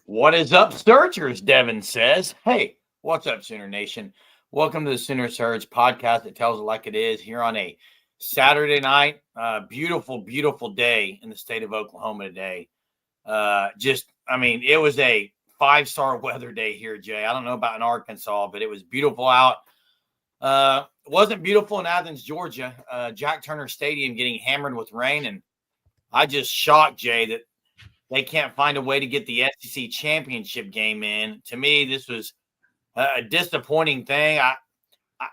What is up, Searchers? Devin says. Hey, what's up, Sooner Nation? Welcome to the Sooner Surge podcast that tells it like it is here on a Saturday night. Beautiful, beautiful day in the state of Oklahoma today. It was a 5-star weather day here, Jay. I don't know about in Arkansas, but it was beautiful out. It wasn't beautiful in Athens, Georgia. Jack Turner Stadium getting hammered with rain, and I just shocked, Jay, that they can't find a way to get the SEC championship game in. To me, this was a disappointing thing.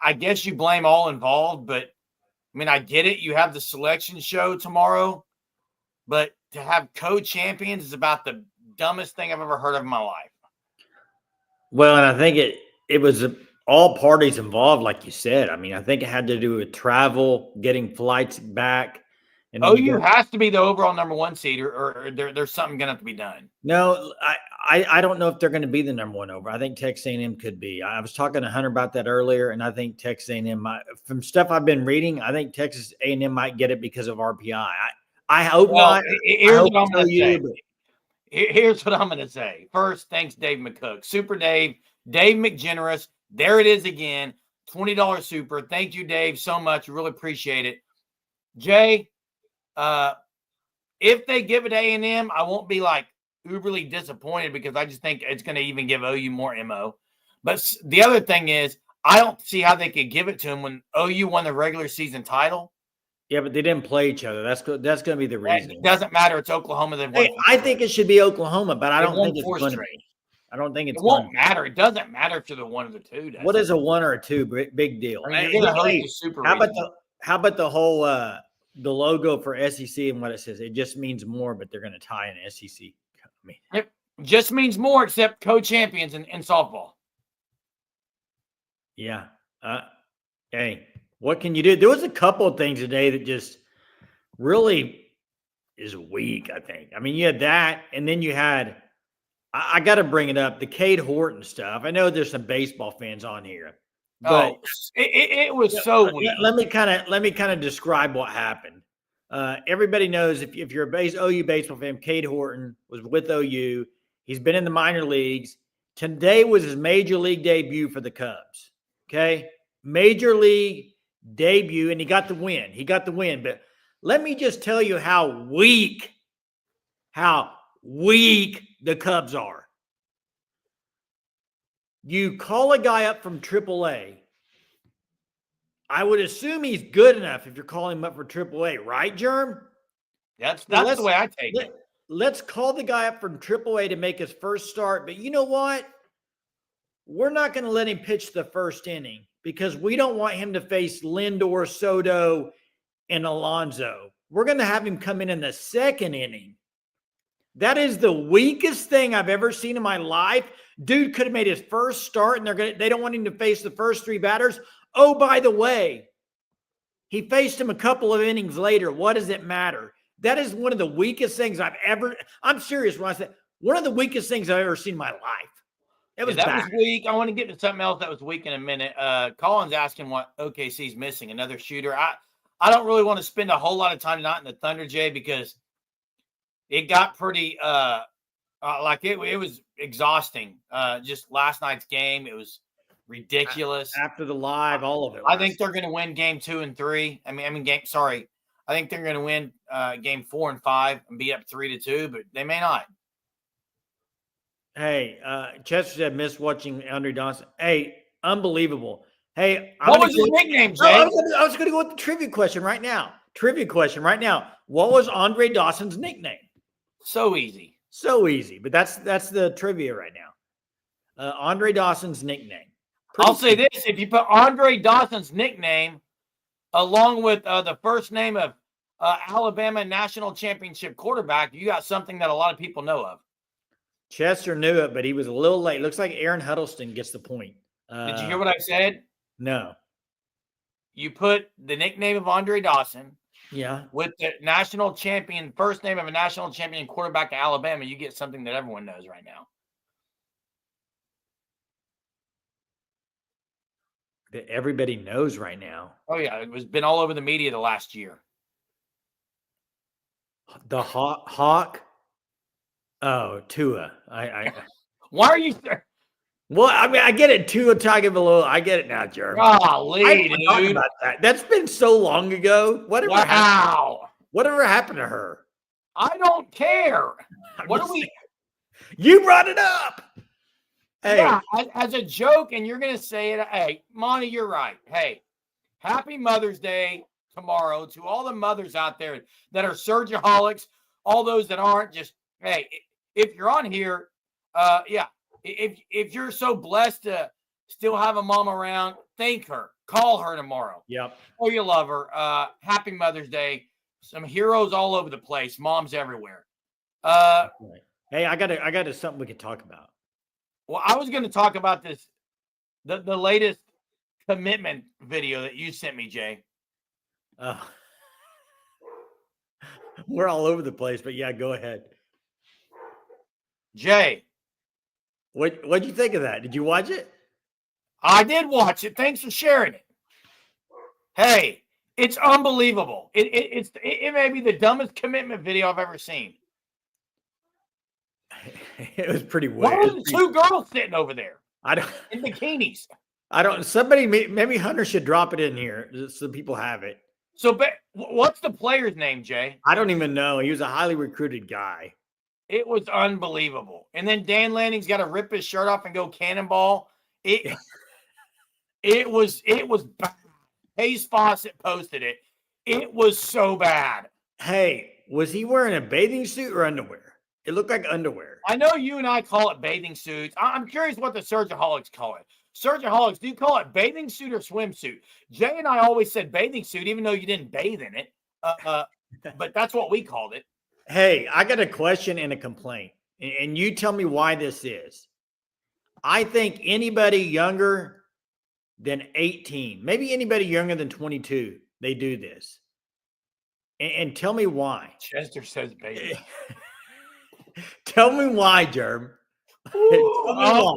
I guess you blame all involved, but I mean, I get it. You have the selection show tomorrow, but to have co-champions is about the dumbest thing I've ever heard of in my life. Well, and I think it was all parties involved, like you said. I mean, I think it had to do with travel, getting flights back. And OU has to be the overall number one seed, or there's something going to have to be done. No, I don't know if they're going to be the number one over. I think Texas A&M could be. I was talking to Hunter about that earlier, and I think Texas A&M might. From stuff I've been reading, I think Texas A&M might get it because of RPI. I hope not. Here's what I'm going to say. Here's what I'm going to say. First, thanks, Dave McCook. Super Dave McGenerous. There it is again. $20 super. Thank you, Dave, so much. Really appreciate it. Jay, if they give it A&M, I won't be like uberly disappointed because I just think it's going to even give OU more MO. But the other thing is, I don't see how they could give it to them when OU won the regular season title. Yeah, but they didn't play each other. That's going to be the reason. It doesn't matter. It's Oklahoma. I think it should be Oklahoma, but I don't think it's going to be. I don't think it won't matter. It doesn't matter if you're the one or the two. What is a one or a two? Big deal. I mean, you're going to host super. How about the whole the logo for SEC and what it says? It just means more, but they're going to tie an SEC. It just means more, except co-champions in softball. Yeah. Hey, what can you do? There was a couple of things today that just really is weak, I think. I mean, you had that, and then you had I got to bring it up, the Cade Horton stuff. I know there's some baseball fans on here. But it was so weak. Let me kind of describe what happened. Everybody knows if you're a OU baseball fan, Cade Horton was with OU. He's been in the minor leagues. Today was his major league debut for the Cubs. Okay, major league debut, and he got the win. But let me just tell you how weak the Cubs are. You call a guy up from AAA. I would assume he's good enough if you're calling him up for AAA, right, Germ? That's the way I take it. Let's call the guy up from AAA to make his first start. But you know what? We're not going to let him pitch the first inning because we don't want him to face Lindor, Soto, and Alonso. We're going to have him come in the second inning. That is the weakest thing I've ever seen in my life. Dude could have made his first start, and they don't want him to face the first three batters. Oh, by the way, he faced him a couple of innings later. What does it matter? That is one of the weakest things I'm serious when I say one of the weakest things I've ever seen in my life. That was weak. I want to get to something else that was weak in a minute. Colin's asking what OKC's missing, another shooter. I don't really want to spend a whole lot of time tonight in the Thunder, Jay, because it got pretty it was exhausting. Just last night's game, it was ridiculous. After the live, all of it. I think they're going to win game 2 and 3. I think they're going to win game 4 and 5 and be up 3-2, but they may not. Hey, Chester said, miss watching Andre Dawson. Hey, unbelievable. Hey, what was his nickname, Jay? I was going to go with the trivia question right now. What was Andre Dawson's nickname? So easy. But that's the trivia right now. Andre Dawson's nickname. I'll say this: if you put Andre Dawson's nickname along with the first name of Alabama national championship quarterback, you got something that a lot of people know of. Chester knew it, but he was a little late. Looks like Aaron Huddleston gets the point. Did you hear what I said? No. You put the nickname of Andre Dawson. Yeah. With the national champion, first name of a national champion quarterback of Alabama, you get something that everyone knows right now. That everybody knows right now. Oh, yeah. It was been all over the media the last year. The Hawk. Oh, Tua. Why are you? Well, I mean, I get it. Tua Tagovailoa. I get it now, Jeremy. I Golly, forgot dude. about that. That's been so long ago. Wow. Whatever happened to her? I don't care. What are we? Saying. You brought it up. Hey. Yeah, as a joke, and you're gonna say it. Hey, Monty, you're right. Hey, happy Mother's Day tomorrow to all the mothers out there that are surgeaholics, all those that aren't. Just hey, if you're on here, yeah, if you're so blessed to still have a mom around, thank her, call her tomorrow. Yep. Oh, you love her. Happy Mother's Day. Some heroes all over the place. Moms everywhere. Hey, I got something we can talk about. Well, I was going to talk about this, the latest commitment video that you sent me, Jay. We're all over the place, but yeah, go ahead. Jay. What'd you think of that? Did you watch it? I did watch it. Thanks for sharing it. Hey, it's unbelievable. It may be the dumbest commitment video I've ever seen. It was pretty weird. Why were the two girls sitting over there? I don't in bikinis. I don't. Somebody maybe Hunter should drop it in here so people have it. So, but what's the player's name, Jay? I don't even know. He was a highly recruited guy. It was unbelievable. And then Dan Lanning's got to rip his shirt off and go cannonball. It was bad. Hayes Fawcett posted it. It was so bad. Hey, was he wearing a bathing suit or underwear? It looked like underwear. I know you and I call it bathing suits. I'm curious what the Surgeaholics call it. Surgeaholics, do you call it bathing suit or swimsuit? Jay and I always said bathing suit, even though you didn't bathe in it. But that's what we called it. Hey, I got a question and a complaint, and you tell me why this is. I think anybody younger than 18, maybe anybody younger than 22, they do this. And tell me why. Chester says baby. Tell me why, Jerm. Tell me why.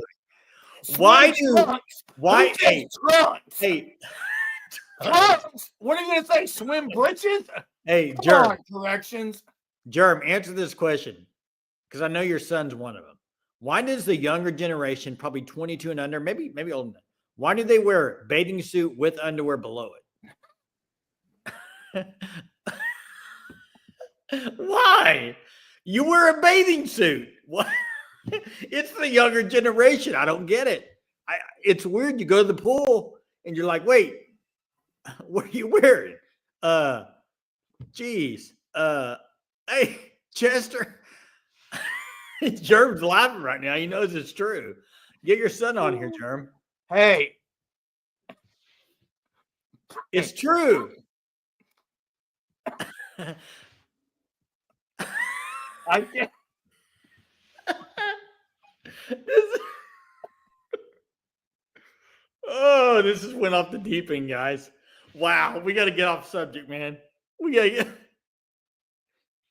Why hey, trunks? Hey, trunks? What are you going to say? Swim britches? Hey, Come on, directions. Jerm, answer this question because I know your son's one of them. Why does the younger generation, probably 22 and under, maybe older than that, why do they wear a bathing suit with underwear below it? Why? You wear a bathing suit. What? It's the younger generation. I don't get it. It's weird. You go to the pool and you're like, wait, what are you wearing? Geez. Hey, Chester. Germ's laughing right now. He knows it's true. Get your son on here, Germ. Hey. It's true. I can't. This just went off the deep end, guys. Wow, we got to get off subject, man. We got to get.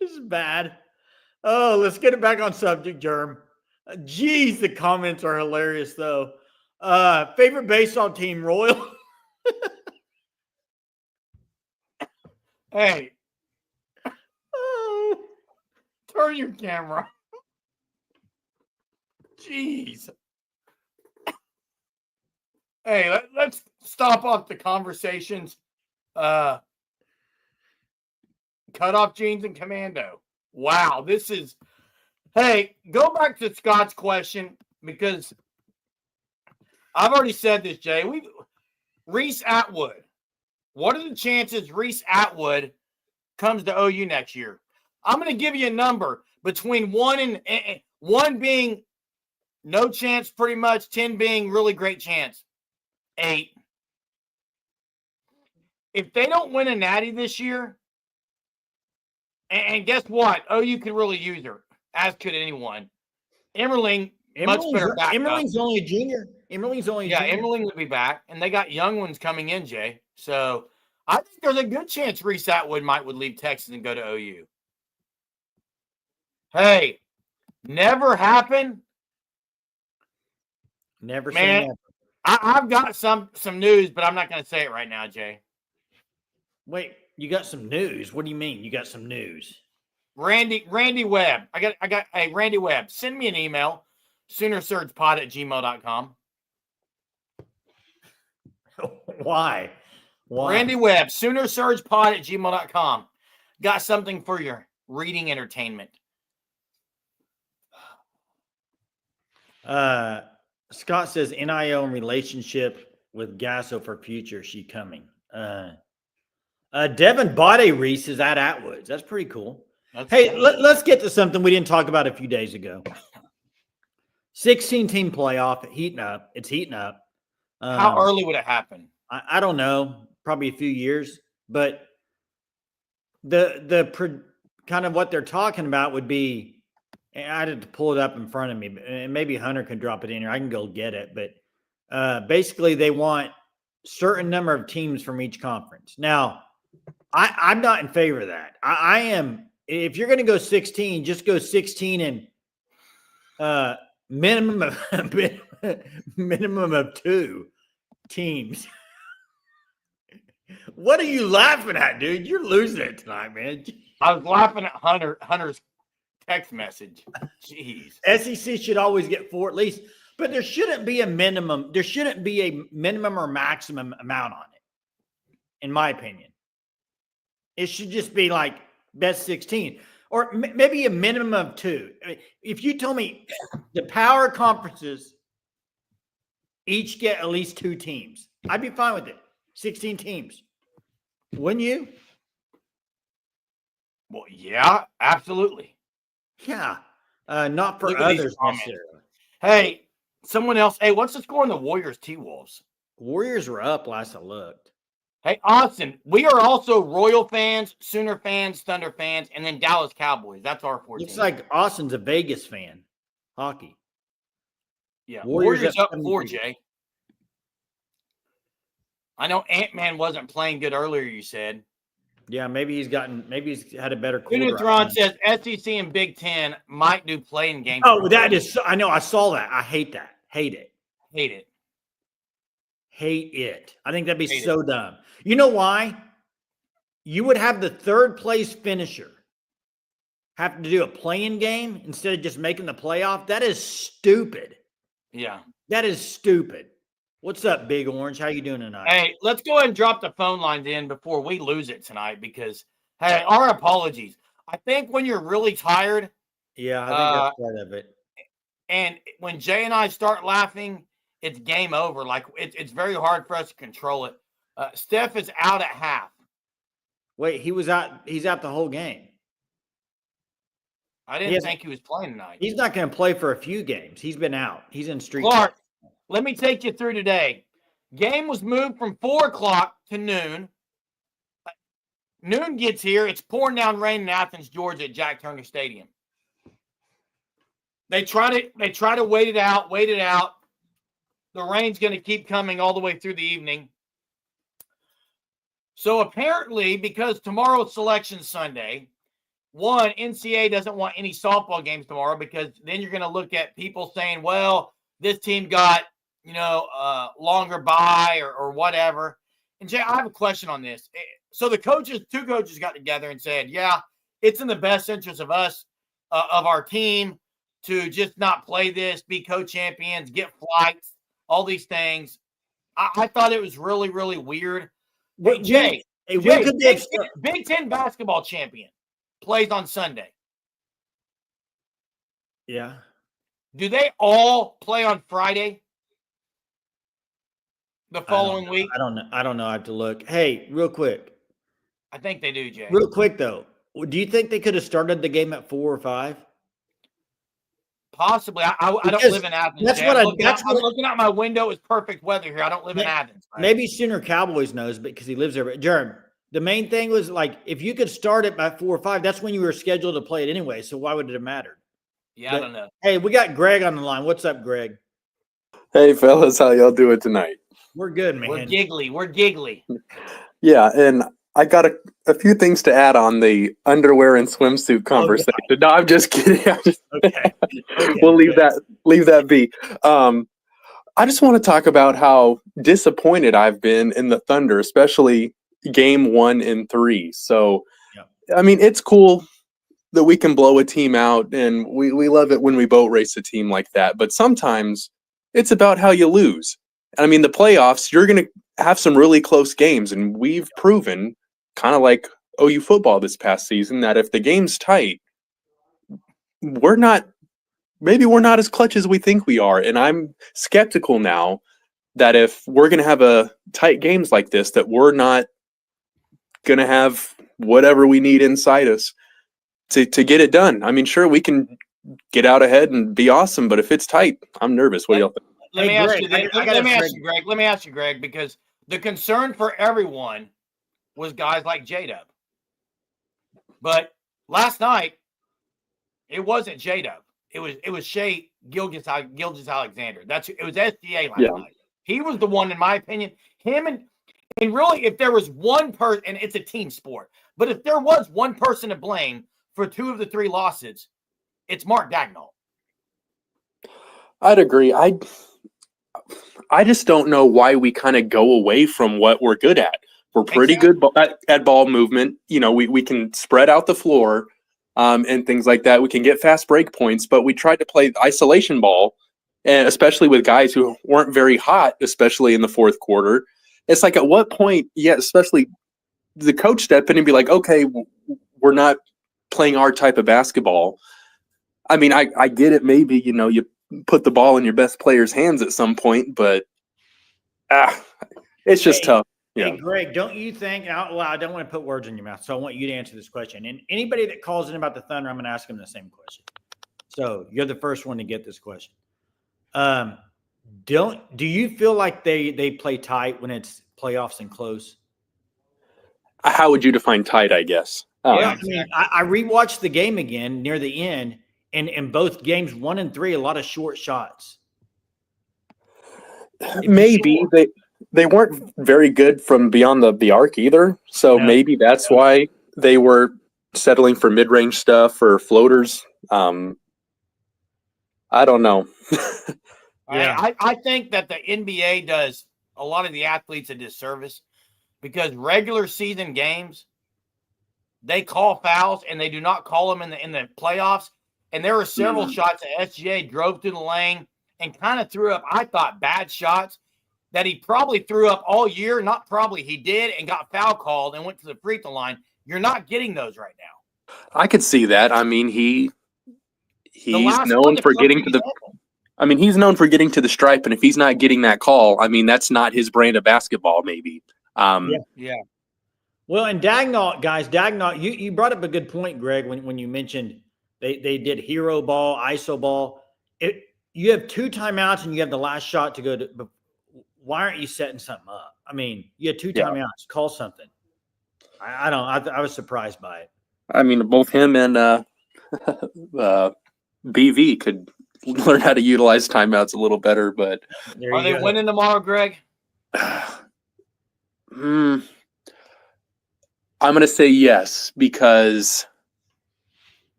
This is bad. Oh, let's get it back on subject, Germ. Geez, the comments are hilarious, though. Favorite baseball team, Royal. Hey. Oh. Turn your camera. Jeez. Hey, let's stop off the conversations. Cut off jeans and commando. Wow, this is. Hey, go back to Scott's question because I've already said this, Jay. Reese Atwood. What are the chances Reese Atwood comes to OU next year? I'm going to give you a number between 1 and 1 being no chance, pretty much, 10 being really great chance. 8. If they don't win a natty this year, and guess what? OU could really use her, as could anyone. Emmerling, much better back. Emmerling's only a junior. Emmerling will be back, and they got young ones coming in, Jay. So I think there's a good chance Reese Atwood would leave Texas and go to OU. Hey, never happened. Never, man. never. I've got some news, but I'm not going to say it right now, Jay. Wait, you got some news? What do you mean? You got some news? Randy Webb. I got hey, Randy Webb. Send me an email, SoonerSurgePod@gmail.com. Why? Randy Webb, SoonerSurgePod@gmail.com. Got something for your reading entertainment. Scott says NIL and relationship with Gasso for future. She coming. Devin Bade Reese is at Atwoods. That's pretty cool. Let's get to something we didn't talk about a few days ago. 16-team playoff, heating up. It's heating up. How early would it happen? I don't know. Probably a few years. But the kind of what they're talking about would be, I had to pull it up in front of me, and maybe Hunter can drop it in here. I can go get it. But basically, they want certain number of teams from each conference. Now, I'm not in favor of that. I am. If you're going to go 16, just go 16 and minimum of 2 teams. What are you laughing at, dude? You're losing it tonight, man. I was laughing at Hunter's text message. Jeez. SEC should always get 4 at least, but there shouldn't be a minimum. There shouldn't be a minimum or maximum amount on it, in my opinion. It should just be like best 16 or maybe a minimum of 2. I mean, if you told me the power conferences each get at least 2 teams, I'd be fine with it. 16 teams. Wouldn't you? Well, yeah, absolutely. Yeah. Not for others necessarily. Hey, someone else. Hey, what's the score on the Warriors T-Wolves? Warriors were up last I looked. Hey, Austin, we are also Royal fans, Sooner fans, Thunder fans, and then Dallas Cowboys. That's our 4 teams. Looks like Austin's a Vegas fan. Hockey. Yeah, Warriors up 4, Jay. I know Ant-Man wasn't playing good earlier, you said. Yeah, maybe he's had a better quarter. Unitron says SEC and Big Ten might do playing games. Oh, that is I know. I saw that. I hate that. Hate it. Hate it. Hate it. I think that'd be so dumb. You know why? You would have the 3rd place finisher have to do a playing game instead of just making the playoff. That is stupid. Yeah. That is stupid. What's up, Big Orange? How you doing tonight? Hey, let's go ahead and drop the phone lines in before we lose it tonight because, hey, our apologies. I think when you're really tired. Yeah, I think that's part of it. And when Jay and I start laughing, it's game over. Like, it's very hard for us to control it. Steph is out at half. Wait, he's out the whole game. I didn't think he was playing tonight. He's not going to play for a few games. He's been out. He's in street. Clark, let me take you through today. Game was moved from 4 o'clock to noon. Noon gets here. It's pouring down rain in Athens, Georgia at Jack Turner Stadium. They try to wait it out. The rain's going to keep coming all the way through the evening. So apparently, because tomorrow's Selection Sunday, one, NCAA doesn't want any softball games tomorrow because then you're going to look at people saying, well, this team got, longer bye or whatever. And Jay, I have a question on this. So the two coaches got together and said, yeah, it's in the best interest of us, of our team to just not play this, be co-champions, get flights, all these things. I thought it was really, really weird. Hey, Jay, Big Ten basketball champion plays on Sunday. Yeah. Do they all play on Friday? The following week? I don't know. I have to look. Hey, real quick. I think they do, Jay. Real quick, though. Do you think they could have started the game at 4 or 5? Possibly. I don't live in Athens. I'm looking out my window. It's perfect weather here. I don't live in Athens. Right? Maybe Sooner Cowboys knows because he lives there. But Jeremy, the main thing was like if you could start it by 4 or 5, that's when you were scheduled to play it anyway. So why would it have mattered? Yeah, I don't know. Hey, we got Greg on the line. What's up, Greg? Hey, fellas. How y'all doing tonight? We're good, man. We're giggly. Yeah, and I got a few things to add on the underwear and swimsuit conversation. Oh, no, I'm just kidding. Okay. We'll leave that be. I just want to talk about how disappointed I've been in the Thunder, especially game 1 and 3. So, yeah. I mean, it's cool. that we can blow a team out, and we love it when we boat race a team like that. But sometimes it's about how you lose. I mean, the playoffs, you're going to have some really close games, and we've proven, kind of like OU football this past season, that if the game's tight, maybe we're not as clutch as we think we are. And I'm skeptical now that if we're going to have a tight games like this, that we're not going to have whatever we need inside us to get it done. I mean, sure, we can get out ahead and be awesome, but if it's tight, I'm nervous. What do y'all think? Let me ask you, Let me ask you, Greg, because the concern for everyone was guys like J-Dub. But last night, it wasn't J-Dub. It was Shea Gilgeous-Alexander. It was SGA last night. He was the one, in my opinion. Him and really, if there was one person, and it's a team sport, but if there was one person to blame for 2 of the 3 losses, it's Mark Daigneault. I'd agree. I just don't know why we kind of go away from what we're good at. We're pretty good at ball movement. You know, we can spread out the floor and things like that. We can get fast break points, but we tried to play isolation ball, and especially with guys who weren't very hot, especially in the fourth quarter. It's like, at what point, especially the coach step in and be like, okay, we're not playing our type of basketball. I mean, I get it. Maybe, you put the ball in your best player's hands at some point, but it's just tough. Hey, Greg, don't you think, I don't want to put words in your mouth, so I want you to answer this question. And anybody that calls in about the Thunder, I'm going to ask them the same question. So you're the first one to get this question. Do you feel like they play tight when it's playoffs and close? How would you define tight, I guess? I mean, I rewatched the game again near the end, and in both games, 1 and 3, a lot of short shots. Maybe they weren't very good from beyond the arc either. So maybe that's why they were settling for mid-range stuff or floaters. I don't know. I think that the NBA does a lot of the athletes a disservice, because regular season games, they call fouls and they do not call them in the playoffs. And there were several shots that SGA drove through the lane and kind of threw up, I thought, bad shots that he probably threw up all year. Not probably, he did, and got foul called and went to the free throw line. You're not getting those right now. I could see that. I mean, he's known for getting to the – I mean, he's known for getting to the stripe, and if he's not getting that call, I mean, that's not his brand of basketball maybe. Yeah. Well, and Daigneault, you brought up a good point, Greg, when you mentioned they did hero ball, ISO ball. You have 2 timeouts and you have the last shot to go to. But why aren't you setting something up? I mean, you had 2 timeouts. Call something. I was surprised by it. I mean, both him and BV could learn how to utilize timeouts a little better. But are they winning tomorrow, Greg? I'm going to say yes, because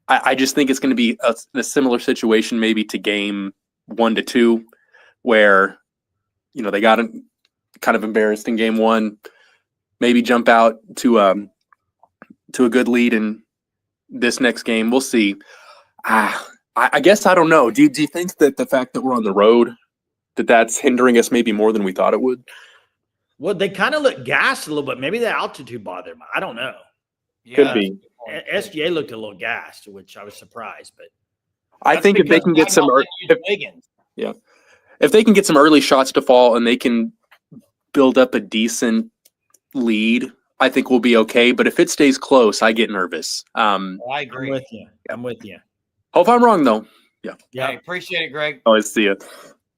I just think it's going to be a similar situation maybe to game 1 to 2, where, they got kind of embarrassed in game 1, maybe jump out to a good lead in this next game. We'll see. I guess I don't know. Do you think that the fact that we're on the road, that's hindering us maybe more than we thought it would? Well, they kind of look gassed a little bit. Maybe the altitude bothered them. I don't know. Could be. SGA looked a little gassed, which I was surprised. But I think if they can get some, if they can get some early shots to fall and they can build up a decent lead, I think we'll be okay. But if it stays close, I get nervous. I agree. I'm with you. Hope I'm wrong though. Yeah. Hey, appreciate it, Greg. Always see you.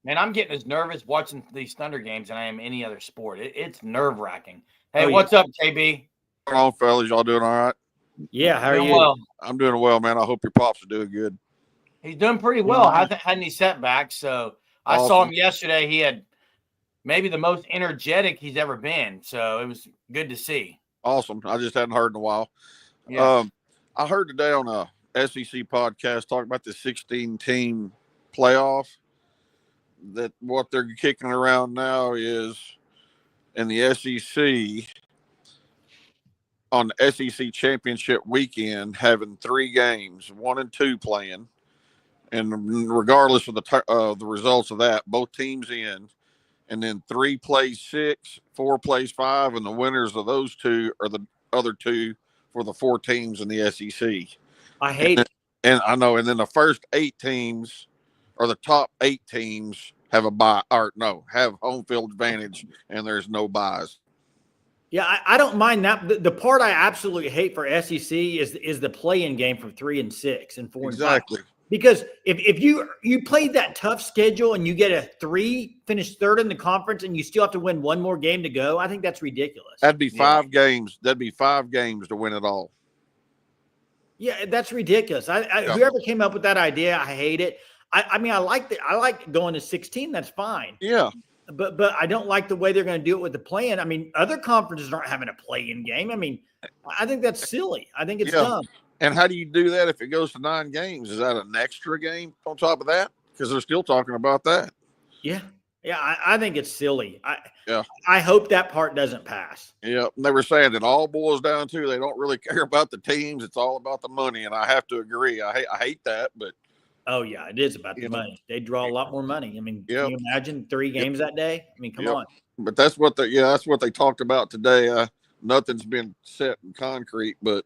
Man, I'm getting as nervous watching these Thunder games than I am any other sport. It's nerve-wracking. Hey, what's up, JB? What's on, fellas? Y'all doing all right? Yeah, how are you? Well. I'm doing well, man. I hope your pops are doing good. He's doing pretty well. Hasn't had any setbacks. So I saw him yesterday. He had maybe the most energetic he's ever been. So it was good to see. Awesome. I just hadn't heard in a while. Yeah. I heard today on a SEC podcast talking about the 16-team playoff, that what they're kicking around now is in the SEC, on the SEC championship weekend having 3 games, 1 and 2 playing, and regardless of the results of that, both teams in, and then 3 plays 6, 4 plays 5, and the winners of those 2 are the other 2 for the 4 teams in the SEC. I hate it. And I know, and then the first 8 teams, or the top 8 teams, have have home field advantage, and there's no buys. Yeah, I don't mind that. The part I absolutely hate for SEC is the play-in game from 3 and 6 and 4 Exactly. and 5. Because if you played that tough schedule and you get a 3, finish 3rd in the conference, and you still have to win 1 more game to go, I think that's ridiculous. That'd be 5 games. That'd be 5 games to win it all. Yeah, that's ridiculous. Whoever came up with that idea, I hate it. I mean, I like going to 16. That's fine. Yeah. But I don't like the way they're going to do it with the play-in. I mean, other conferences aren't having a play-in game. I mean, I think that's silly. I think it's dumb. And how do you do that if it goes to 9 games? Is that an extra game on top of that? Because they're still talking about that. Yeah. Yeah, I think it's silly. I hope that part doesn't pass. Yeah, and they were saying it all boils down to they don't really care about the teams. It's all about the money, and I have to agree. I hate that, but oh yeah, it is about the money. They draw a lot more money. I mean, can you imagine 3 games that day? I mean, come on. But that's what they talked about today. Nothing's been set in concrete, but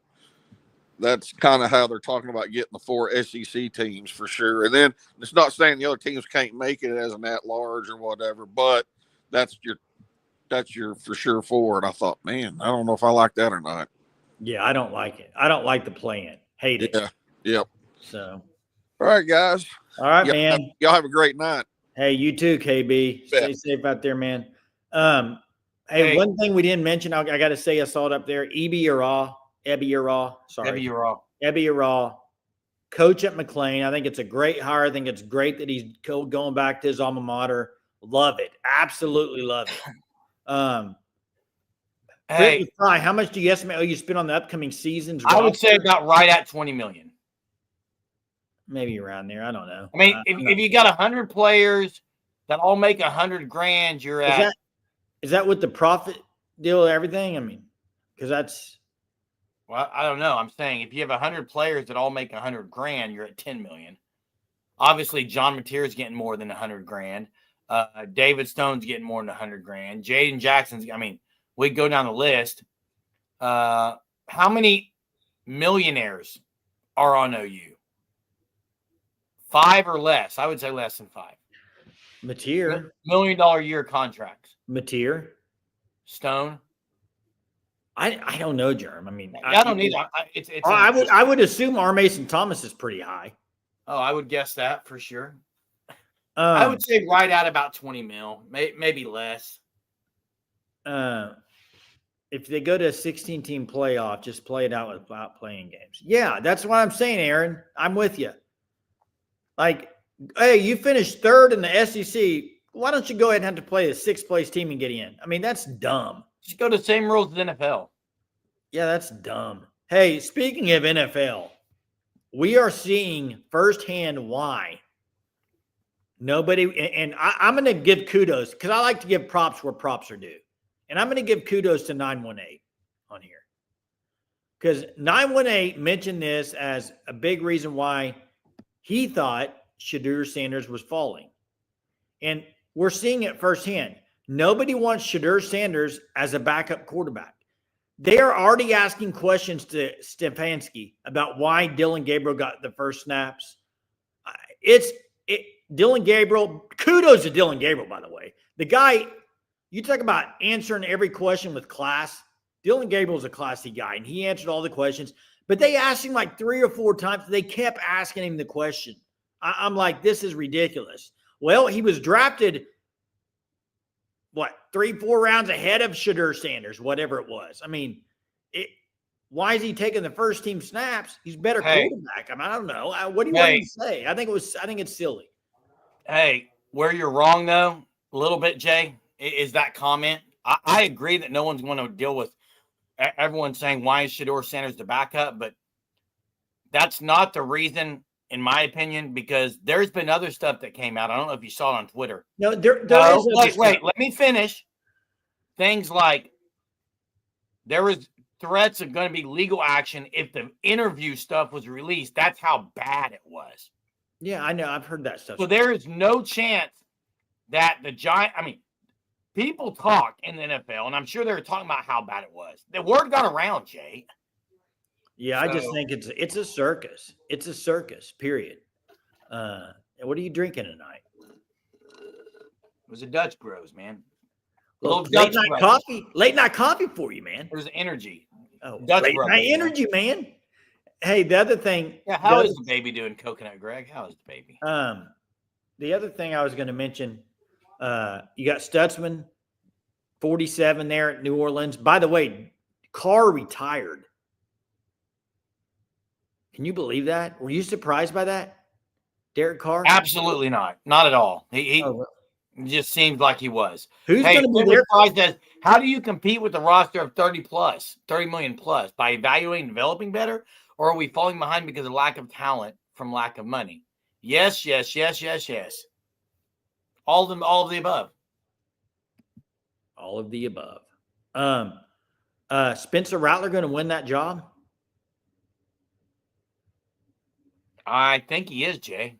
that's kind of how they're talking about getting the 4 SEC teams for sure. And then it's not saying the other teams can't make it as an at-large or whatever, but that's your for sure 4. And I thought, man, I don't know if I like that or not. Yeah, I don't like it. I don't like the play-in. Hate it. Yeah. Yep. So. All right, guys. All right, man. Y'all have a great night. Hey, you too, KB. Stay safe out there, man. Hey, one thing we didn't mention, I got to say, I saw it up there. Ebby Uraw, coach at McLean. I think it's a great hire. I think it's great that he's going back to his alma mater. Love it. Absolutely love it. Hey, how much do you estimate you spend on the upcoming seasons? I would say about right at $20 million. Maybe around there. I don't know. I mean, if you got 100 players that all make $100,000, you're at. Is that with the profit deal and everything? I mean, because that's. Well, I don't know. I'm saying if you have 100 players that all make $100,000, you're at $10 million. Obviously, John Mateer's getting more than $100,000. David Stone's getting more than $100,000. Jaden Jackson's. I mean, we go down the list. How many millionaires are on OU? 5 or less. I would say less than 5. Mateer. $1 million a year contracts. Mateer. Stone. I don't know, Jerm. I mean, I don't need. I would assume R. Mason Thomas is pretty high. Oh, I would guess that for sure. I would say right at about 20 mil, maybe less. If they go to a 16-team playoff, just play it out without playing games. Yeah, that's what I'm saying, Aaron. I'm with you. Like, hey, you finished 3rd in the SEC. Why don't you go ahead and have to play a 6th place team and get in? I mean, that's dumb. Just go to the same rules as NFL. Yeah, that's dumb. Hey, speaking of NFL, we are seeing firsthand why nobody, and I'm going to give kudos because I like to give props where props are due. And I'm going to give kudos to 918 on here because 918 mentioned this as a big reason why he thought Shedeur Sanders was falling. And we're seeing it firsthand. Nobody wants Shedeur Sanders as a backup quarterback. They are already asking questions to Stefanski about why Dylan Gabriel got the first snaps. Dylan Gabriel, kudos to Dylan Gabriel, by the way. The guy, you talk about answering every question with class. Dylan Gabriel's a classy guy, and he answered all the questions. But they asked him like 3 or 4 times. They kept asking him the question. I'm like, this is ridiculous. Well, he was drafted, 3-4 rounds ahead of Shedeur Sanders, whatever it was. I mean, why is he taking the first team snaps? He's better quarterback. I mean, I don't know. What do you want me to say? I think it's silly. Hey, where you're wrong though, a little bit, Jay, is that comment. I agree that no one's going to deal with everyone saying why is Shedeur Sanders the backup, but that's not the reason. In my opinion, because there's been other stuff that came out. I don't know if you saw it on Twitter. No, there wait, let me finish. Things like there was threats of going to be legal action if the interview stuff was released. That's how bad it was. Yeah, I know. I've heard that stuff. So there is no chance that the Giants, I mean, people talk in the NFL, and I'm sure they were talking about how bad it was. The word got around, Jay. Yeah, I just think it's a circus. It's a circus, period. What are you drinking tonight? It was a Dutch Bros, man. Well, Dutch Bros. Late night coffee for you, man. It was energy. Oh, Dutch late Bros, night energy, man. Hey, the other thing. Yeah, how is the baby doing, Coconut Greg? How is the baby? The other thing I was going to mention, you got Stutzman, 47 there at New Orleans. By the way, Carr retired. Can you believe that? Were you surprised by that? Derek Carr? Absolutely not. Not at all. He just seemed like he was. Who's going to be there? How do you compete with a roster of 30 million plus? By evaluating and developing better? Or are we falling behind because of lack of talent from lack of money? Yes. All of the above. All of the above. Spencer Rattler going to win that job? I think he is, Jay.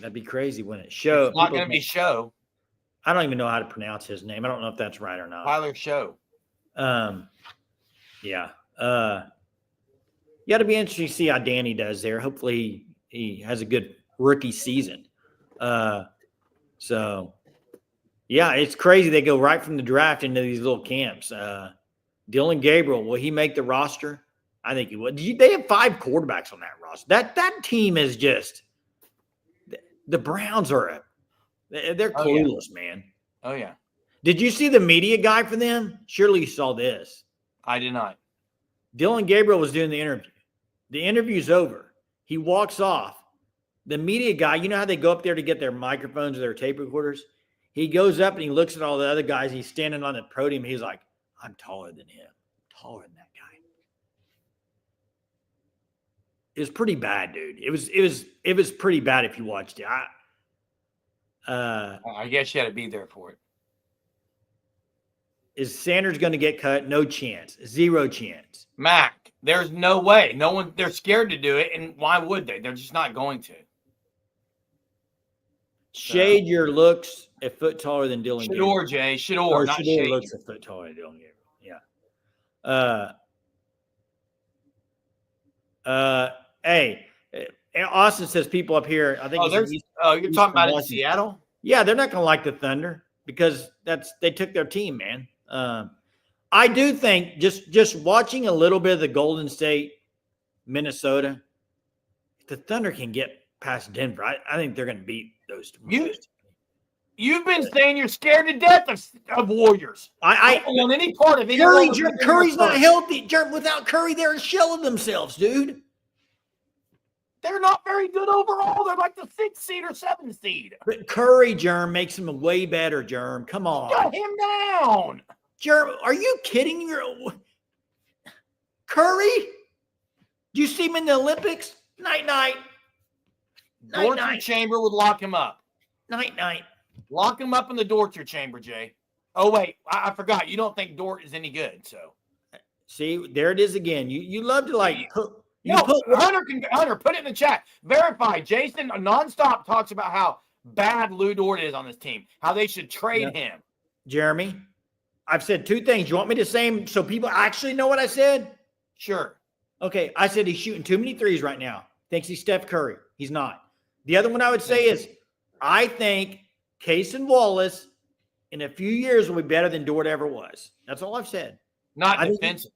That'd be crazy, wouldn't it? Show. It's not going to be Show. I don't even know how to pronounce his name. I don't know if that's right or not. Tyler Show. Yeah. You got to be interesting to see how Danny does there. Hopefully he has a good rookie season. So yeah, it's crazy. They go right from the draft into these little camps. Dylan Gabriel, will he make the roster? I think he would. They have 5 quarterbacks on that roster. That team is just the Browns are they're clueless, man. Oh yeah. Did you see the media guy for them? Surely you saw this. I did not. Dylan Gabriel was doing the interview. The interview's over. He walks off. The media guy, you know how they go up there to get their microphones or their tape recorders? He goes up and he looks at all the other guys. He's standing on the podium. He's like, I'm taller than him. Taller than that guy. It was pretty bad, dude. It was pretty bad if you watched it. I guess you had to be there for it. Is Sanders going to get cut? No chance. 0 chance. Mac, there's no way. No one. They're scared to do it, and why would they? They're just not going to. Shade your looks a foot taller than Dylan Gabriel. Shador, Jay. Shador, not Shador Shade. looks a foot taller than Dylan Gabriel. Yeah. Hey, Austin says people up here. I think. You're talking about in Seattle? Yeah, they're not going to like the Thunder because they took their team, man. I do think just watching a little bit of the Golden State, Minnesota, if the Thunder can get past Denver, I think they're going to beat those two. You've been saying you're scared to death of Warriors. I don't want any part of it. Curry's not healthy. Without Curry, they're a shell of themselves, dude. They're not very good overall. They're like the 6th seed or 7th seed. But Curry, Germ, makes him way better, Germ. Come on. Shut him down. Germ, are you kidding? Curry? Do you see him in the Olympics? Night-night. Torture chamber would lock him up. Night-night. Lock him up in the torture chamber, Jay. Oh, wait. I forgot. You don't think Dort is any good, so. See, there it is again. You love to Hunter, put it in the chat. Verify. Jason nonstop talks about how bad Lou Dort is on this team, how they should trade him. Jeremy, I've said 2 things. You want me to say them so people actually know what I said? Sure. Okay, I said he's shooting too many threes right now. Thinks he's Steph Curry. He's not. The other one I would say is I think Case and Wallace in a few years will be better than Dort ever was. That's all I've said. Not defensively.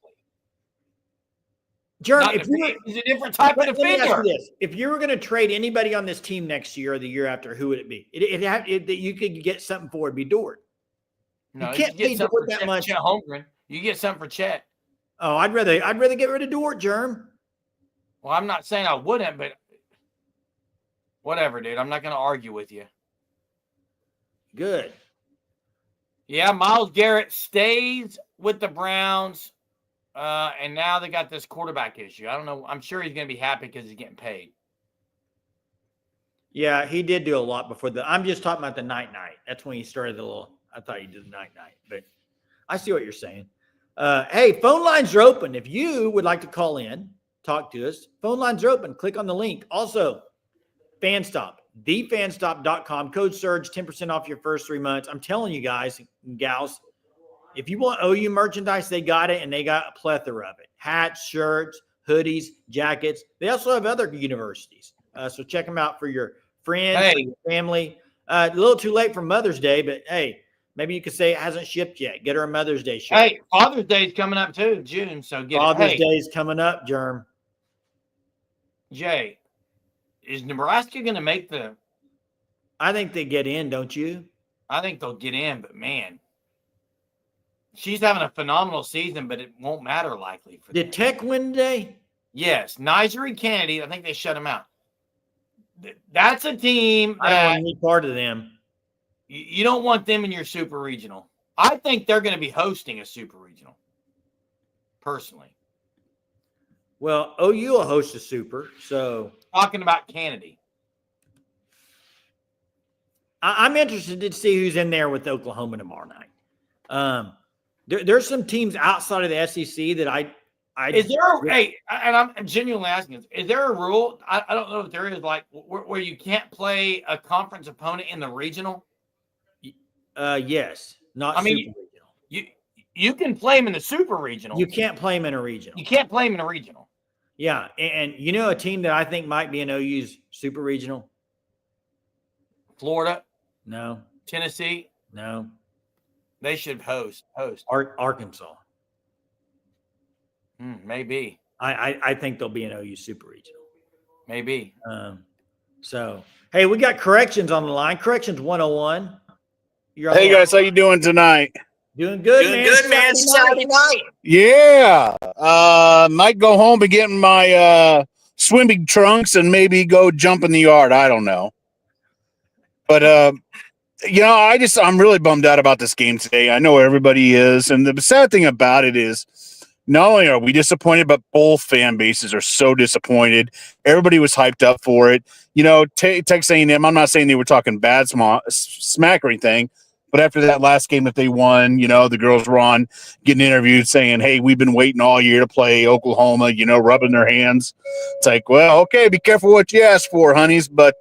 Jeremy, he's a different type of defender. If you were going to trade anybody on this team next year or the year after, who would it be? That you could get something for, it'd be Dort. No, you can't pay Dort that much. Chet Holmgren. You get something for Chet. Oh, I'd rather get rid of Dort, Germ. Well, I'm not saying I wouldn't, but whatever, dude. I'm not going to argue with you. Good. Yeah, Myles Garrett stays with the Browns, and now they got this quarterback issue. I don't know. I'm sure he's going to be happy because he's getting paid. Yeah, he did do a lot before I'm just talking about the night. That's when he started I thought he did the night, but I see what you're saying. Hey, phone lines are open. If you would like to call in, talk to us, phone lines are open. Click on the link. Also, FanStop, thefanstop.com, code SURGE, 10% off your first 3 months. I'm telling you guys and gals, if you want OU merchandise, they got it, and they got a plethora of it. Hats, shirts, hoodies, jackets. They also have other universities. So check them out for your friends, for your family. A little too late for Mother's Day, but hey, maybe you could say it hasn't shipped yet. Get her a Mother's Day shirt. Hey, Father's Day is coming up too, June. So get Father's it. Day is coming up, Germ. Jay, is Nebraska going to make the? I think they get in, don't you? I think they'll get in, but man, she's having a phenomenal season, but it won't matter likely for Did them. Tech win today? Yes, Niger and Kennedy. I think they shut them out. That's a team I don't want that any part of them. you don't want them in your super regional. I think they're going to be hosting a super regional, personally. Well, OU will host a super, so Talking about Kennedy. I'm interested to see who's in there with Oklahoma tomorrow night. There's some teams outside of the SEC that I Is there hey, and I'm genuinely asking this, is there a rule? I don't know if there is, like where you can't play a conference opponent in the regional. Yes, not I mean, super regional. You can play them in the super regional. You can't play them in a regional. You can't play them in a regional. Yeah, and you know a team that I think might be in OU's super regional? Florida, No, Tennessee, no. they should host. Arkansas. Maybe. I think they'll be in OU super regional. Maybe. So, hey, we got corrections on the line. Corrections 101. Hey guys, how you doing tonight? Doing good, man. Saturday night. Yeah. Might go home and get in my swimming trunks and maybe go jump in the yard. I don't know. But I'm really bummed out about this game today. I know everybody is. And the sad thing about it is not only are we disappointed, but both fan bases are so disappointed. Everybody was hyped up for it. You know, Texas A&M, I'm not saying they were talking bad smack or anything, but after that last game that they won, you know, the girls were on getting interviewed saying, hey, we've been waiting all year to play Oklahoma, you know, rubbing their hands. It's like, well, okay, be careful what you ask for, honeys. But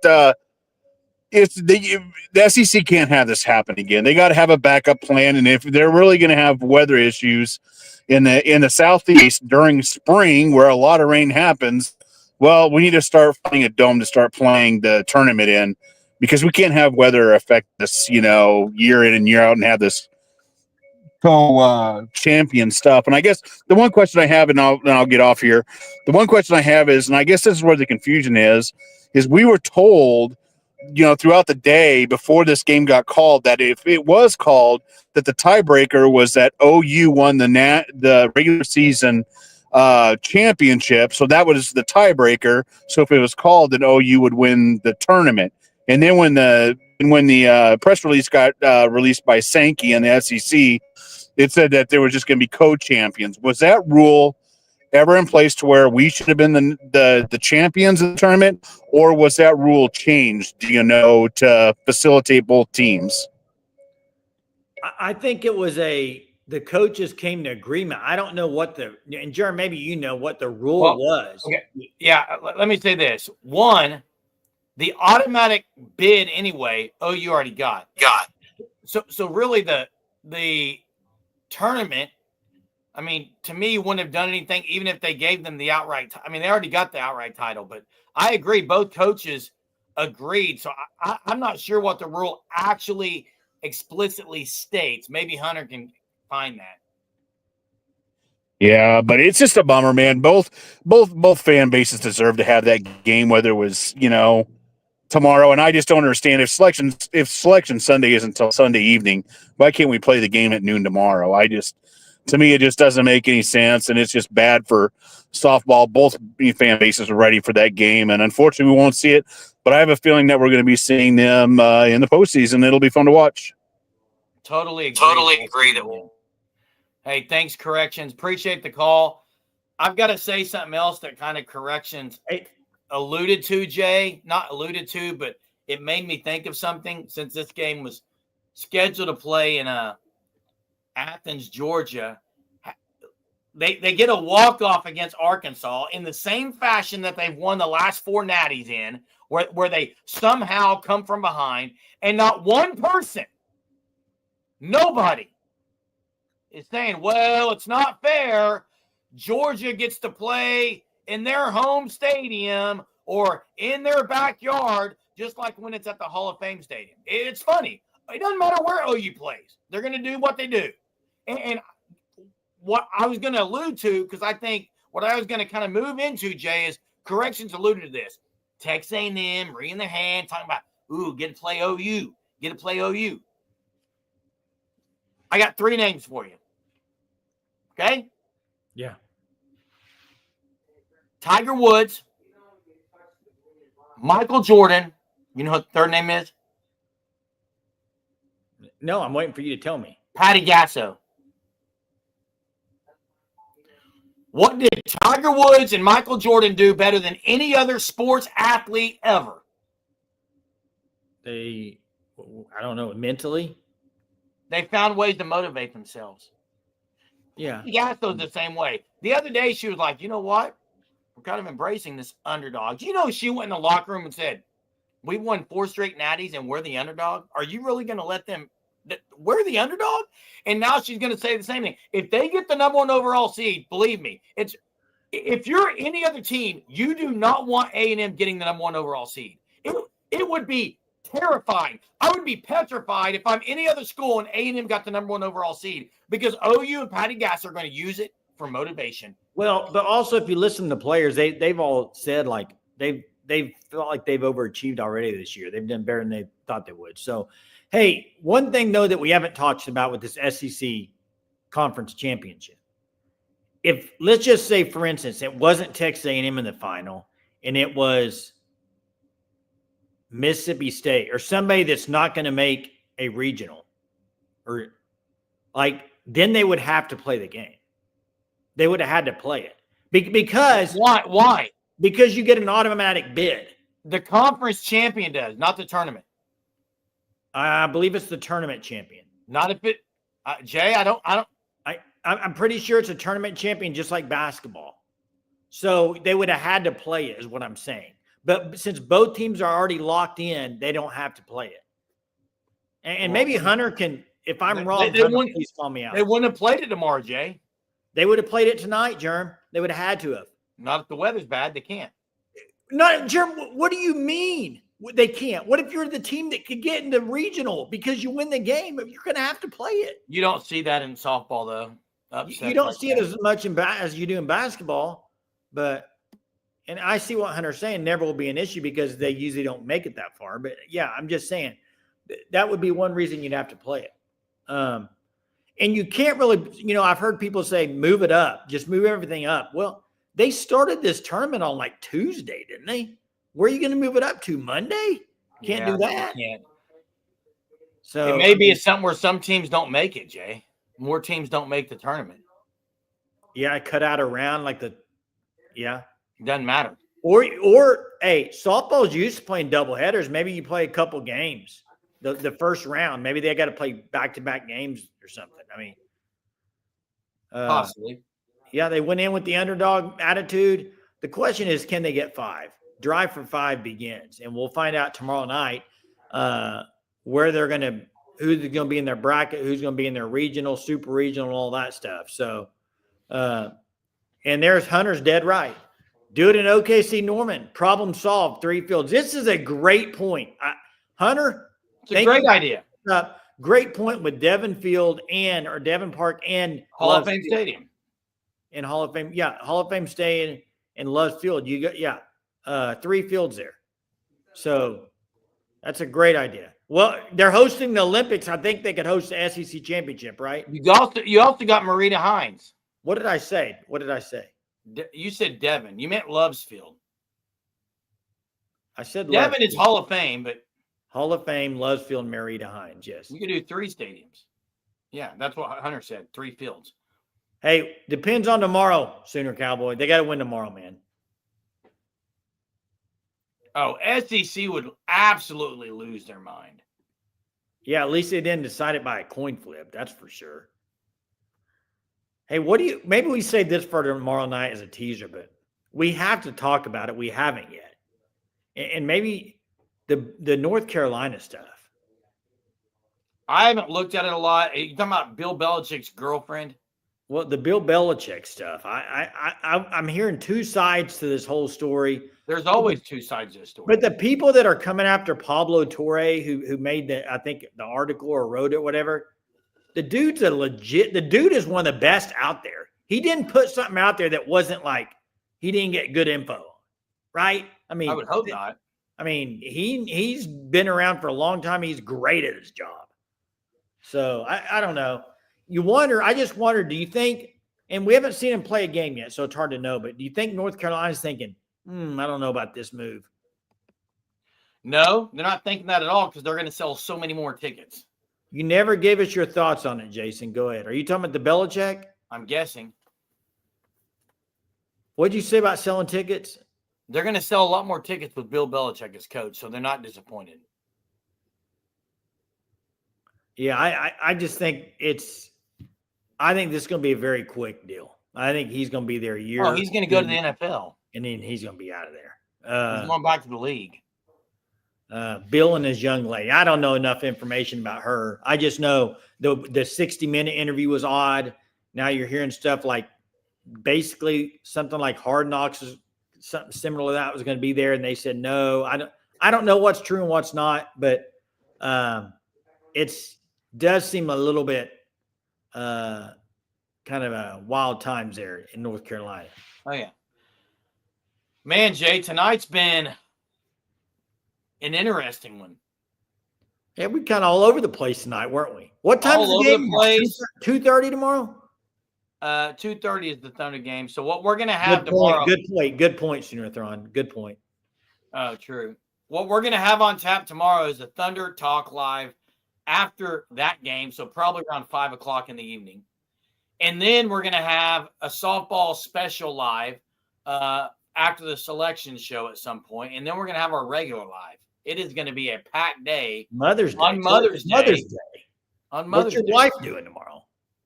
if the SEC can't have this happen again. They got to have a backup plan. And if they're really going to have weather issues in the Southeast during spring where a lot of rain happens, well, we need to start finding a dome to start playing the tournament in, because we can't have weather affect this, you know, year in and year out and have this champion stuff. And I guess the one question I have, and I'll get off here. The one question I have is, and I guess this is where the confusion is we were told, you know, throughout the day before this game got called, that if it was called, that the tiebreaker was that OU won the regular season championship. So that was the tiebreaker. So if it was called, then OU would win the tournament. And then when the press release got released by Sankey and the SEC, it said that there was just going to be co-champions. Was that rule ever in place to where we should have been the champions of the tournament, or was that rule changed, do you know, to facilitate both teams? I think it was the coaches came to agreement. I don't know and Jeremy, maybe you know what the rule was. Okay. Yeah, let me say this. One, the automatic bid anyway, OU already got. So really the tournament, I mean, to me, wouldn't have done anything even if they gave them the outright. I mean, they already got the outright title, but I agree. Both coaches agreed. So I'm not sure what the rule actually explicitly states. Maybe Hunter can find that. Yeah, but it's just a bummer, man. Both fan bases deserve to have that game, whether it was, you know, tomorrow. And I just don't understand if selection Sunday isn't until Sunday evening, why can't we play the game at noon tomorrow? To me, it just doesn't make any sense, and it's just bad for softball. Both fan bases are ready for that game, and unfortunately, we won't see it. But I have a feeling that we're going to be seeing them in the postseason. It'll be fun to watch. Totally agree that we'll. Hey, thanks, Corrections. Appreciate the call. I've got to say something else that kind of Corrections alluded to, Jay. Not alluded to, but it made me think of something since this game was scheduled to play in Athens, Georgia. they get a walk-off against Arkansas in the same fashion that they've won the last 4 natties in, where they somehow come from behind, and not one person, nobody, is saying, well, it's not fair. Georgia gets to play in their home stadium or in their backyard, just like when it's at the Hall of Fame Stadium. It's funny. It doesn't matter where OU plays. They're going to do what they do. And what I was going to allude to, because I think what I was going to kind of move into, Jay, is corrections alluded to this. Texas A&M, raising their hand, talking about, get to play OU. Get to play OU. I got 3 names for you. Okay? Yeah. Tiger Woods, Michael Jordan. You know what the third name is? No, I'm waiting for you to tell me. Patty Gasso. What did Tiger Woods and Michael Jordan do better than any other sports athlete ever? I don't know, mentally? They found ways to motivate themselves. Yeah. Gasso's the same way. The other day, she was like, you know what? We're kind of embracing this underdog. You know, she went in the locker room and said, we won 4 straight natties and we're the underdog. Are you really going to let them? We're the underdog? And now she's going to say the same thing. If they get the number 1 overall seed, believe me, if you're any other team, you do not want A&M getting the number 1 overall seed. It would be terrifying. I would be petrified if I'm any other school and A&M got the number 1 overall seed, because OU and Patty Gass are going to use it for motivation. Well, but also if you listen to players, they've all said like they've felt like they've overachieved already this year. They've done better than they thought they would. So, hey, one thing though that we haven't talked about with this SEC conference championship, if let's just say, for instance, it wasn't Texas A&M in the final and it was Mississippi State or somebody that's not going to make a regional, or like, then they would have to play the game. They would have had to play it because why? Because you get an automatic bid. The conference champion does, not the tournament. I believe it's the tournament champion. Not if it, Jay. I'm pretty sure it's a tournament champion, just like basketball. So they would have had to play it, is what I'm saying. But since both teams are already locked in, they don't have to play it. And maybe Hunter can, if I'm wrong, please call me out. They wouldn't have played it tomorrow, Jay. They would have played it tonight, Germ. They would have had to have. Not if the weather's bad. They can't. Not Germ. What do you mean they can't? What if you're the team that could get into regional because you win the game? You're going to have to play it. You don't see that in softball, though. You don't see it as much as you do in basketball, and I see what Hunter's saying. Never will be an issue because they usually don't make it that far. But yeah, I'm just saying that would be one reason you'd have to play it. And you can't really, I've heard people say, move it up, just move everything up. Well, they started this tournament on like Tuesday, didn't they? Where are you going to move it up to? Monday? Can't do that. Can't. So it may be something where some teams don't make it, Jay. More teams don't make the tournament. Yeah, I cut out a round It doesn't matter. Or hey, softball's used to playing double headers. Maybe you play a couple games. The first round, maybe they got to play back-to-back games or something. I mean, possibly. Yeah, they went in with the underdog attitude. The question is, can they get 5? Drive for 5 begins, and we'll find out tomorrow night where they're going to, who's going to be in their bracket, who's going to be in their regional, super regional, and all that stuff. So, and there's Hunter's dead right. Do it in OKC Norman. Problem solved. 3 fields. This is a great point, Hunter. It's a great idea. Great point with Devon Park and Hall of Fame Stadium. And Hall of Fame, Hall of Fame Stadium and Love's Field. You got 3 fields there. So that's a great idea. Well, they're hosting the Olympics. I think they could host the SEC championship, right? You also got Marita Hines. What did I say? You said Devon. You meant Love's Field. I said Devon is Hall of Fame, but Hall of Fame, Love's Field, Marita Hines. Yes. You could do 3 stadiums. Yeah, that's what Hunter said. 3 fields. Hey, depends on tomorrow, Sooner Cowboy. They got to win tomorrow, man. Oh, SEC would absolutely lose their mind. Yeah, at least they didn't decide it by a coin flip. That's for sure. Hey, maybe we save this for tomorrow night as a teaser, but we have to talk about it. We haven't yet. And maybe the North Carolina stuff. I haven't looked at it a lot. Are you talking about Bill Belichick's girlfriend? Well, the Bill Belichick stuff. I'm hearing two sides to this whole story. There's always two sides to the story. But the people that are coming after Pablo Torre, who made the article or wrote it, whatever, the dude is one of the best out there. He didn't put something out there that wasn't like he didn't get good info, right? I mean, I would hope not. I mean, he's been around for a long time. He's great at his job. So I don't know. I just wonder, do you think, and we haven't seen him play a game yet, so it's hard to know, but do you think North Carolina's thinking, I don't know about this move? No, they're not thinking that at all because they're going to sell so many more tickets. You never gave us your thoughts on it, Jason. Go ahead. Are you talking about the Belichick? I'm guessing. What did you say about selling tickets? They're going to sell a lot more tickets with Bill Belichick as coach, so they're not disappointed. Yeah, I just think I think this is going to be a very quick deal. I think he's going to be there a year. Oh, he's going to go to the NFL. And then he's going to be out of there. He's going back to the league. Bill and his young lady. I don't know enough information about her. I just know the 60-minute interview was odd. Now you're hearing stuff like basically something like Hard Knocks, something similar to that was going to be there, and they said no. I don't know what's true and what's not, but it's does seem a little bit kind of a wild times there in North Carolina. Oh, yeah. Man, Jay, tonight's been an interesting one. Yeah, we kind of all over the place tonight, weren't we? What time is the game? 2:30 tomorrow? 2:30 is the Thunder game. So what we're going to have tomorrow. Good point, Senior Thron. Good point. Oh, true. What we're going to have on tap tomorrow is a Thunder Talk Live after that game, so probably around 5 o'clock in the evening. And then we're going to have a softball special live after the selection show at some point. And then we're going to have our regular live. It is going to be a packed day. Mother's Day. On Mother's Day. On Mother's Day. What's your wife doing tomorrow?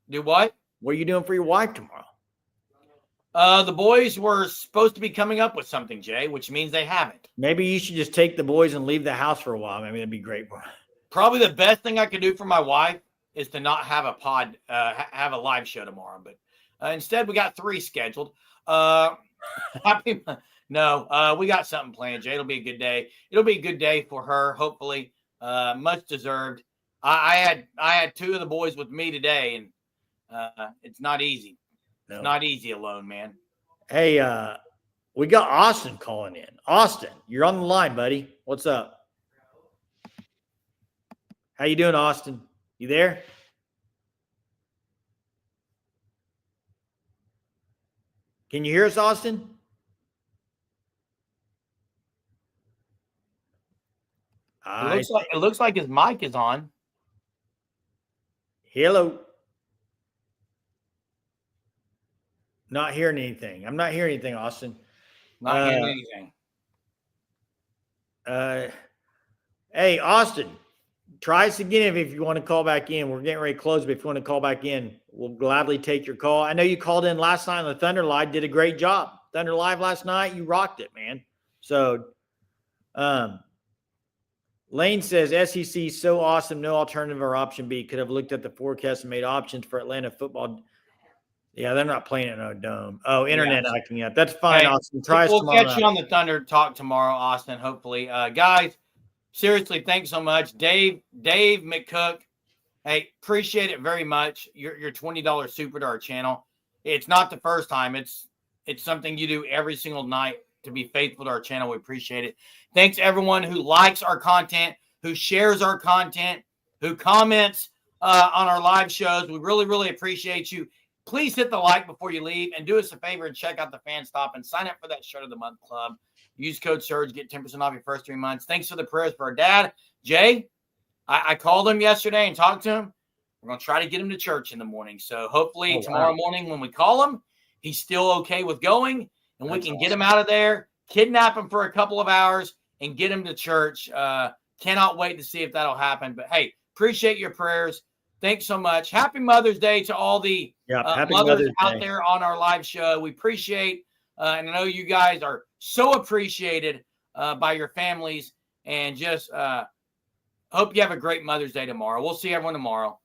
Do what? What are you doing for your wife tomorrow? The boys were supposed to be coming up with something, Jay, which means they haven't. Maybe you should just take the boys and leave the house for a while. Maybe that'd be great for her. Probably the best thing I could do for my wife is to not have a have a live show tomorrow. But instead, we got 3 scheduled. We got something planned, Jay. It'll be a good day. It'll be a good day for her, hopefully. Much deserved. I had 2 of the boys with me today, and it's not easy. No. It's not easy alone, man. Hey, we got Austin calling in. Austin, you're on the line, buddy. What's up? How you doing, Austin? You there? Can you hear us, Austin? It looks like his mic is on. Hello. Not hearing anything. I'm not hearing anything, Austin. Not hearing anything. Hey, Austin, try us again if you want to call back in. We're getting ready to close, but if you want to call back in, we'll gladly take your call. I know you called in last night on the Thunder Live, did a great job. Thunder Live last night, you rocked it, man. So, Lane says SEC so awesome, no alternative or option B. Could have looked at the forecast and made options for Atlanta football. Yeah, they're not playing in a dome. Oh, internet acting up. That's fine, Austin. We'll catch you on the Thunder Talk tomorrow, Austin, hopefully. Guys, seriously, thanks so much. Dave McCook, hey, appreciate it very much. Your $20 super to our channel. It's not the first time. It's something you do every single night to be faithful to our channel. We appreciate it. Thanks everyone who likes our content, who shares our content, who comments on our live shows. We really, really appreciate you. Please hit the like before you leave and do us a favor and check out the Fan Stop and sign up for that Shirt of the Month Club. Use code SURGE, get 10% off your first 3 months. Thanks for the prayers for our dad. Jay, I called him yesterday and talked to him. We're going to try to get him to church in the morning. So hopefully tomorrow morning when we call him, he's still okay with going and we can get him out of there, kidnap him for a couple of hours and get him to church. Cannot wait to see if that'll happen. But, hey, appreciate your prayers. Thanks so much. Happy Mother's Day to all the Happy mothers Mother's out Day. there on our live show. We appreciate, and I know you guys are so appreciated by your families, and just hope you have a great Mother's Day tomorrow. We'll see everyone tomorrow.